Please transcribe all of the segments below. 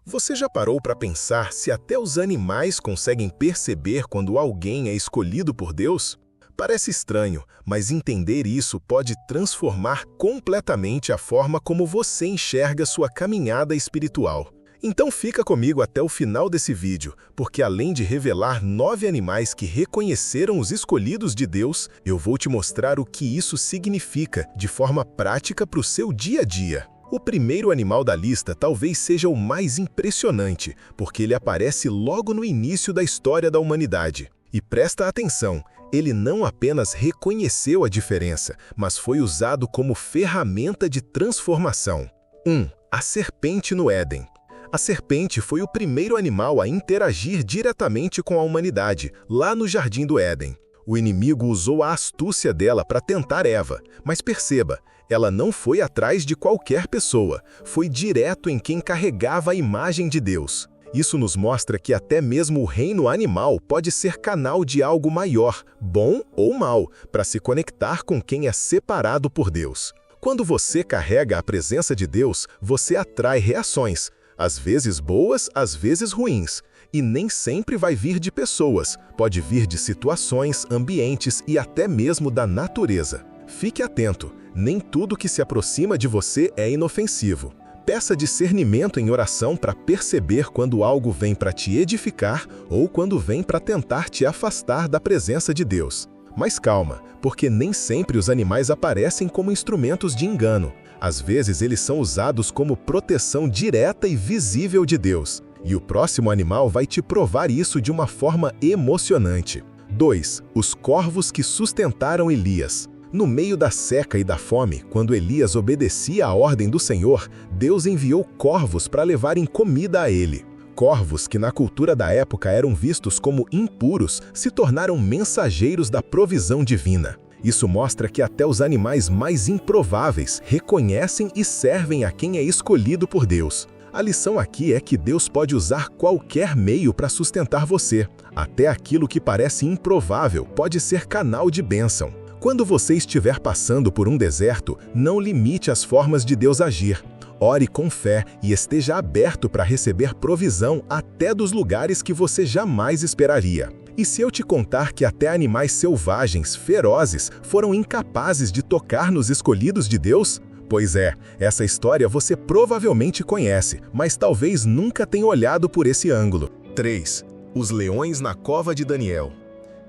Você já parou para pensar se até os animais conseguem perceber quando alguém é escolhido por Deus? Parece estranho, mas entender isso pode transformar completamente a forma como você enxerga sua caminhada espiritual. Então fica comigo até o final desse vídeo, porque além de revelar 9 animais que reconheceram os escolhidos de Deus, eu vou te mostrar o que isso significa de forma prática para o seu dia a dia. O primeiro animal da lista talvez seja o mais impressionante, porque ele aparece logo no início da história da humanidade. E presta atenção, ele não apenas reconheceu a diferença, mas foi usado como ferramenta de transformação. 1. A serpente no Éden. A serpente foi o primeiro animal a interagir diretamente com a humanidade, lá no Jardim do Éden. O inimigo usou a astúcia dela para tentar Eva, mas perceba, ela não foi atrás de qualquer pessoa, foi direto em quem carregava a imagem de Deus. Isso nos mostra que até mesmo o reino animal pode ser canal de algo maior, bom ou mal, para se conectar com quem é separado por Deus. Quando você carrega a presença de Deus, você atrai reações, às vezes boas, às vezes ruins. E nem sempre vai vir de pessoas, pode vir de situações, ambientes e até mesmo da natureza. Fique atento, nem tudo que se aproxima de você é inofensivo. Peça discernimento em oração para perceber quando algo vem para te edificar ou quando vem para tentar te afastar da presença de Deus. Mas calma, porque nem sempre os animais aparecem como instrumentos de engano. Às vezes eles são usados como proteção direta e visível de Deus. E o próximo animal vai te provar isso de uma forma emocionante. 2. Os corvos que sustentaram Elias. No meio da seca e da fome, quando Elias obedecia à ordem do Senhor, Deus enviou corvos para levarem comida a ele. Corvos que na cultura da época eram vistos como impuros, se tornaram mensageiros da provisão divina. Isso mostra que até os animais mais improváveis reconhecem e servem a quem é escolhido por Deus. A lição aqui é que Deus pode usar qualquer meio para sustentar você. Até aquilo que parece improvável pode ser canal de bênção. Quando você estiver passando por um deserto, não limite as formas de Deus agir. Ore com fé e esteja aberto para receber provisão até dos lugares que você jamais esperaria. E se eu te contar que até animais selvagens, ferozes, foram incapazes de tocar nos escolhidos de Deus? Pois é, essa história você provavelmente conhece, mas talvez nunca tenha olhado por esse ângulo. 3. Os leões na cova de Daniel.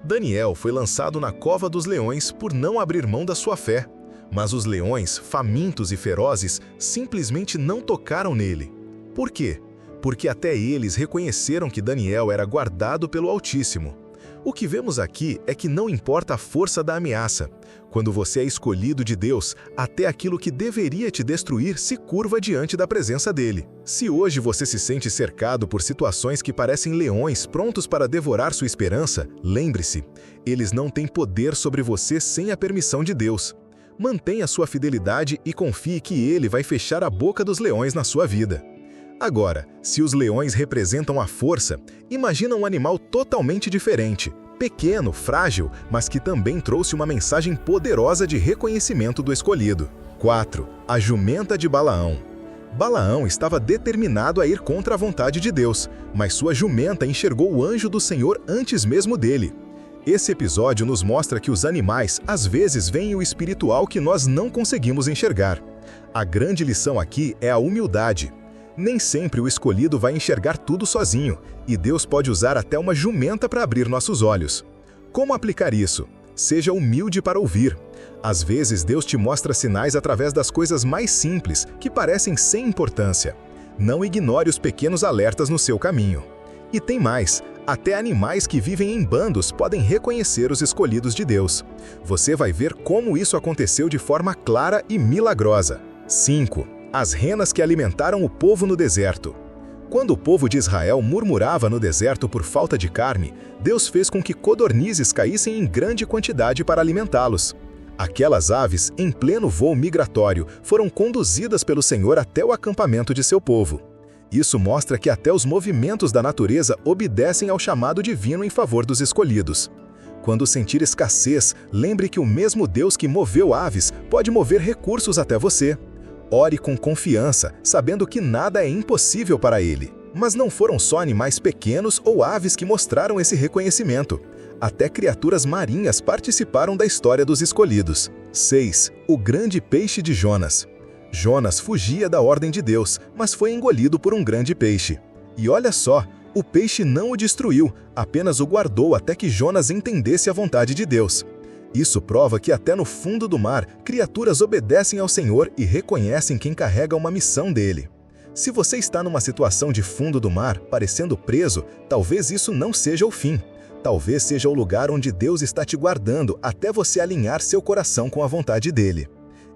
Daniel foi lançado na cova dos leões por não abrir mão da sua fé. Mas os leões, famintos e ferozes, simplesmente não tocaram nele. Por quê? Porque até eles reconheceram que Daniel era guardado pelo Altíssimo. O que vemos aqui é que não importa a força da ameaça. Quando você é escolhido de Deus, até aquilo que deveria te destruir se curva diante da presença dele. Se hoje você se sente cercado por situações que parecem leões prontos para devorar sua esperança, lembre-se, eles não têm poder sobre você sem a permissão de Deus. Mantenha sua fidelidade e confie que ele vai fechar a boca dos leões na sua vida. Agora, se os leões representam a força, imagina um animal totalmente diferente, pequeno, frágil, mas que também trouxe uma mensagem poderosa de reconhecimento do escolhido. 4. A jumenta de Balaão. Balaão estava determinado a ir contra a vontade de Deus, mas sua jumenta enxergou o anjo do Senhor antes mesmo dele. Esse episódio nos mostra que os animais, às vezes, veem o espiritual que nós não conseguimos enxergar. A grande lição aqui é a humildade. Nem sempre o escolhido vai enxergar tudo sozinho, e Deus pode usar até uma jumenta para abrir nossos olhos. Como aplicar isso? Seja humilde para ouvir. Às vezes Deus te mostra sinais através das coisas mais simples, que parecem sem importância. Não ignore os pequenos alertas no seu caminho. E tem mais, até animais que vivem em bandos podem reconhecer os escolhidos de Deus. Você vai ver como isso aconteceu de forma clara e milagrosa. 5. As renas que alimentaram o povo no deserto. Quando o povo de Israel murmurava no deserto por falta de carne, Deus fez com que codornizes caíssem em grande quantidade para alimentá-los. Aquelas aves, em pleno voo migratório, foram conduzidas pelo Senhor até o acampamento de seu povo. Isso mostra que até os movimentos da natureza obedecem ao chamado divino em favor dos escolhidos. Quando sentir escassez, lembre que o mesmo Deus que moveu aves pode mover recursos até você. Ore com confiança, sabendo que nada é impossível para ele. Mas não foram só animais pequenos ou aves que mostraram esse reconhecimento. Até criaturas marinhas participaram da história dos escolhidos. 6. O grande peixe de Jonas. Jonas fugia da ordem de Deus, mas foi engolido por um grande peixe. E olha só, o peixe não o destruiu, apenas o guardou até que Jonas entendesse a vontade de Deus. Isso prova que até no fundo do mar, criaturas obedecem ao Senhor e reconhecem quem carrega uma missão dele. Se você está numa situação de fundo do mar, parecendo preso, talvez isso não seja o fim. Talvez seja o lugar onde Deus está te guardando até você alinhar seu coração com a vontade dele.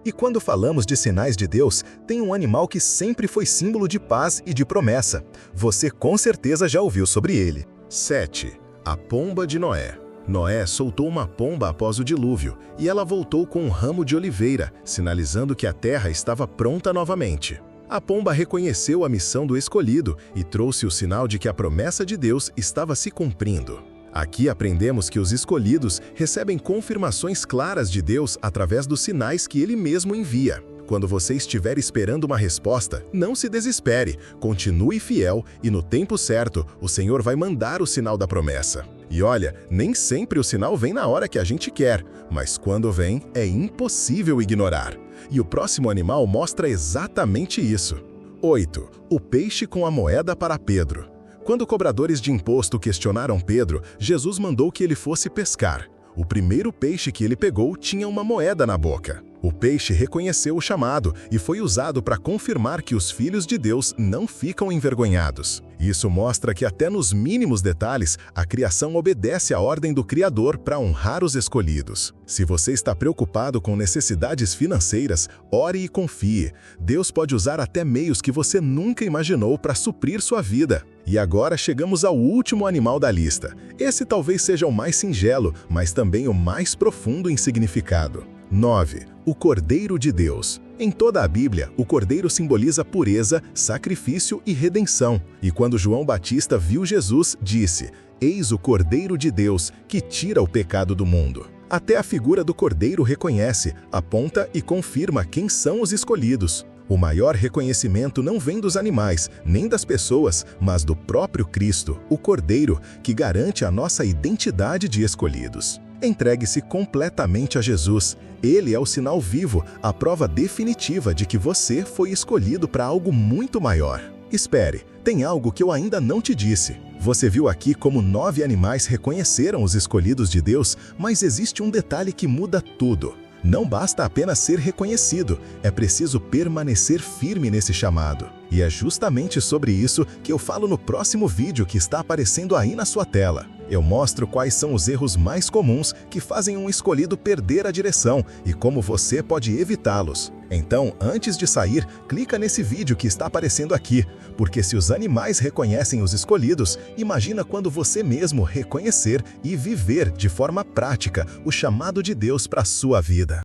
E quando falamos de sinais de Deus, tem um animal que sempre foi símbolo de paz e de promessa. Você com certeza já ouviu sobre ele. 7. A pomba de Noé. Noé soltou uma pomba após o dilúvio, e ela voltou com um ramo de oliveira, sinalizando que a terra estava pronta novamente. A pomba reconheceu a missão do escolhido e trouxe o sinal de que a promessa de Deus estava se cumprindo. Aqui aprendemos que os escolhidos recebem confirmações claras de Deus através dos sinais que Ele mesmo envia. Quando você estiver esperando uma resposta, não se desespere, continue fiel e no tempo certo, o Senhor vai mandar o sinal da promessa. E olha, nem sempre o sinal vem na hora que a gente quer, mas quando vem, é impossível ignorar. E o próximo animal mostra exatamente isso. 8. O peixe com a moeda para Pedro. Quando cobradores de imposto questionaram Pedro, Jesus mandou que ele fosse pescar. O primeiro peixe que ele pegou tinha uma moeda na boca. O peixe reconheceu o chamado e foi usado para confirmar que os filhos de Deus não ficam envergonhados. Isso mostra que até nos mínimos detalhes, a criação obedece à ordem do Criador para honrar os escolhidos. Se você está preocupado com necessidades financeiras, ore e confie. Deus pode usar até meios que você nunca imaginou para suprir sua vida. E agora chegamos ao último animal da lista. Esse talvez seja o mais singelo, mas também o mais profundo em significado. 9. O Cordeiro de Deus. Em toda a Bíblia, o cordeiro simboliza pureza, sacrifício e redenção. E quando João Batista viu Jesus, disse: "Eis o Cordeiro de Deus, que tira o pecado do mundo." Até a figura do cordeiro reconhece, aponta e confirma quem são os escolhidos. O maior reconhecimento não vem dos animais, nem das pessoas, mas do próprio Cristo, o Cordeiro, que garante a nossa identidade de escolhidos. Entregue-se completamente a Jesus. Ele é o sinal vivo, a prova definitiva de que você foi escolhido para algo muito maior. Espere, tem algo que eu ainda não te disse. Você viu aqui como 9 animais reconheceram os escolhidos de Deus, mas existe um detalhe que muda tudo. Não basta apenas ser reconhecido, é preciso permanecer firme nesse chamado. E é justamente sobre isso que eu falo no próximo vídeo que está aparecendo aí na sua tela. Eu mostro quais são os erros mais comuns que fazem um escolhido perder a direção e como você pode evitá-los. Então, antes de sair, clica nesse vídeo que está aparecendo aqui, porque se os animais reconhecem os escolhidos, imagina quando você mesmo reconhecer e viver de forma prática o chamado de Deus para a sua vida.